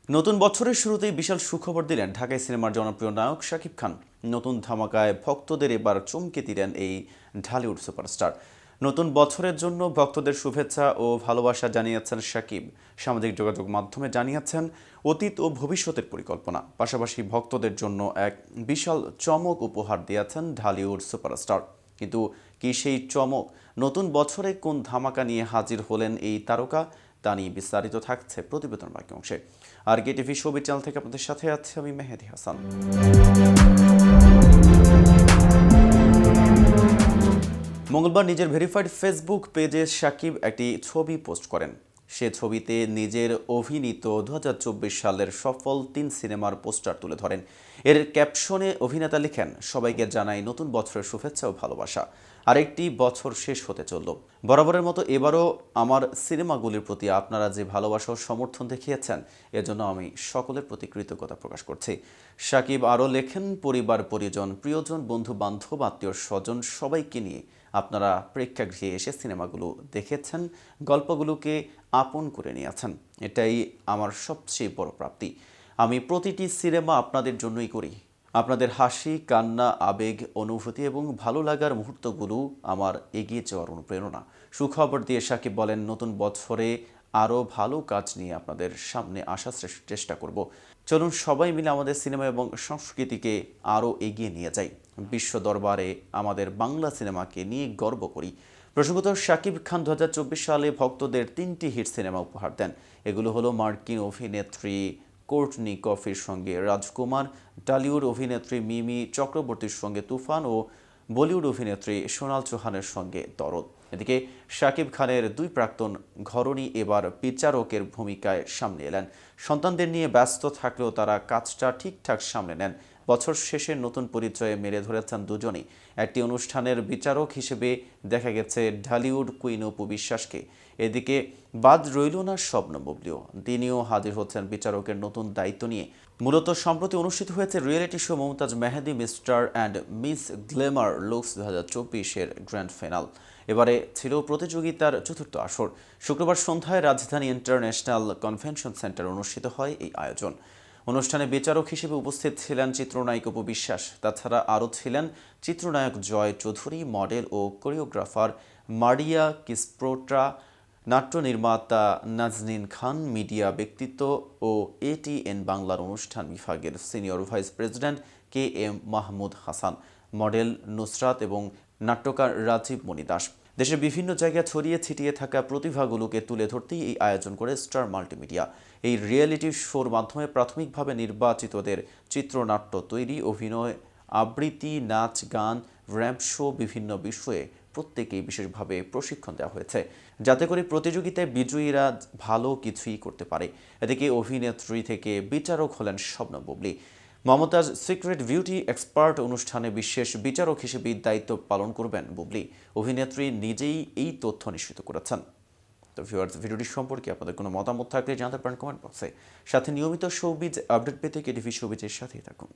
নতুন বছরের শুরুতেই বিশাল সুখবর দিলেন ঢাকাই সিনেমার জনপ্রিয় নায়ক শাকিব খান। নতুন ধামাকায় ভক্তদের এবার চমকে দিলেন এই ঢালিউড সুপারস্টার। নতুন বছরের জন্য ভক্তদের শুভেচ্ছা ও ভালোবাসা জানিয়েছেন শাকিব। সামাজিক যোগাযোগ মাধ্যমে জানিয়েছেন অতীত ও ভবিষ্যতের পরিকল্পনা, পাশাপাশি ভক্তদের জন্য এক বিশাল চমক উপহার দিয়েছেন ঢালিউড সুপারস্টার। কিন্তু কি সেই চমক? নতুন বছরে কোন ধামাকা নিয়ে হাজির হলেন এই তারকা? তা নিয়ে বিস্তারিত থাকছে প্রতিবেদন বাকি অংশে। আর টিভি শোবির চ্যানেল থেকে আপনাদের সাথে আছি আমি মেহেদি হাসান। মঙ্গলবার নিজের ভেরিফাইড ফেসবুক পেজে শাকিব একটি ছবি পোস্ট করেন। সে ছবিতে নিজের অভিনীত ২০২৪ সালের সফল ৩ সিনেমার পোস্টার তুলে ধরেন। এর ক্যাপশনে অভিনেতা লিখেন, সবাইকে জানাই নতুন বছরের শুভেচ্ছা ও ভালোবাসা। আরেকটি বছর শেষ হতে চলল। বরাবরের মতো এবারও আমার সিনেমাগুলির প্রতি আপনারা যে ভালোবাসা ও সমর্থন দেখিয়েছেন, এজন্য আমি সকলের প্রতি কৃতজ্ঞতা প্রকাশ করছি। শাকিব আরও লেখেন, পরিবার পরিজন, প্রিয়জন, বন্ধু বান্ধব, আত্মীয় স্বজন সবাইকে নিয়ে আপনারা প্রেক্ষাগৃহে এসে সিনেমাগুলো দেখেছেন, গল্পগুলোকে আপন করে নিয়েছেন। এটাই আমার সবচেয়ে বড় প্রাপ্তি। আমি প্রতিটি সিনেমা আপনাদের জন্যই করি। আপনাদের হাসি, কান্না, আবেগ, অনুভূতি এবং ভালো লাগার মুহূর্তগুলো আমার এগিয়ে যাওয়ার অনুপ্রেরণা। সুখবর দিয়ে শাকিব বলেন, নতুন বছরে আরও ভালো কাজ নিয়ে আপনাদের সামনে আসার চেষ্টা করব। চলুন সবাই মিলে আমাদের সিনেমা এবং সংস্কৃতিকে আরও এগিয়ে নিয়ে যাই। বিশ্ব দরবারে আমাদের বাংলা সিনেমাকে নিয়ে গর্ব করি। প্রসঙ্গত, শাকিব খান ২০২৪ সালে ভক্তদের ৩টি হিট সিনেমা উপহার দেন। এগুলো হলো মার্কিন অভিনেত্রী কোর্টনি কফির সঙ্গে রাজকুমার, টলিউড অভিনেত্রী মিমি চক্রবর্তীর সঙ্গে তুফান ও বলিউড অভিনেত্রী সোনাল চৌহানের সঙ্গে দরদ। এদিকে শাকিব খানের দুই প্রাক্তন ঘরণী এবার বিচারকের ভূমিকায় সামনে এলেন। সন্তানদের নিয়ে ব্যস্ত থাকলেও তারা কাজটা ঠিকঠাক সামলে নেন। বছর শেষে নতুন পরিচয়ে মেলে ধরেছেন দুজনই। একটি অনুষ্ঠানের বিচারক হিসেবে দেখা গেছে ঢালিউড কুইন অপু বিশ্বাসকে। এদিকে বাদ রইল না শবনম বুবলিও। তিনিও হাজির হচ্ছেন বিচারকের নতুন দায়িত্ব নিয়ে। মূলত সম্প্রতি অনুষ্ঠিত হয়েছে reality show Momtaz Mehedi Mister and Miss Glamour Looks ২০২৪-এর গ্র্যান্ড ফাইনাল। এবারে ছিল প্রতিযোগিতার চতুর্থ আসর। শুক্রবার সন্ধ্যায় রাজধানী ইন্টারন্যাশনাল কনভেনশন সেন্টারে অনুষ্ঠিত হয় এই আয়োজন। অনুষ্ঠানে বিচারক হিসেবে উপস্থিত ছিলেন চিত্রনায়ক অপু বিশ্বাস। তাছাড়া আরও ছিলেন চিত্রনায়ক জয় চৌধুরী, মডেল ও কোরিওগ্রাফার মারিয়া কিসপ্রোট্রা, নাট্য নির্মাতা নাজনীন খান, মিডিয়া ব্যক্তিত্ব ও এটিএন বাংলার অনুষ্ঠান বিভাগের senior vice president KM Mahmud Hasan, model Nusrat এবং নাট্যকার রাজীব মণি দাস। দেশের বিভিন্ন জায়গায় ছড়িয়ে ছিটিয়ে থাকা প্রতিভাগুলোকে তুলে ধরতেই এই আয়োজন করে স্টার মাল্টিমিডিয়া। এই রিয়েলিটি শোর মাধ্যমে প্রাথমিকভাবে নির্বাচিতদের চিত্রনাট্য তৈরি, অভিনয়, আবৃত্তি, নাচ, গান, র্যাম্প শো বিভিন্ন বিষয়ে প্রত্যেকেই বিশেষভাবে প্রশিক্ষণ দেওয়া হয়েছে, যাতে করে প্রতিযোগিতায় বিজয়ীরা ভালো কিছুই করতে পারে। এদিকে অভিনেত্রী থেকে বিচারক হলেন Shabnam Bubly. Momtaz secret beauty expert অনুষ্ঠানে বিশেষ বিচারক হিসেবে দায়িত্ব পালন করবেন বুবলি। অভিনেত্রী নিজেই এই তথ্য নিশ্চিত করেছেন। তো ভিউয়ার্স, ভিডিওটি সম্পর্কে আপনাদের কোনো মতামত থাকলে জানাতে পারেন কমেন্ট বক্সে। সাথে নিয়মিত শোবিজ আপডেট পেতে টিভি শোবিজের সাথেই থাকুন।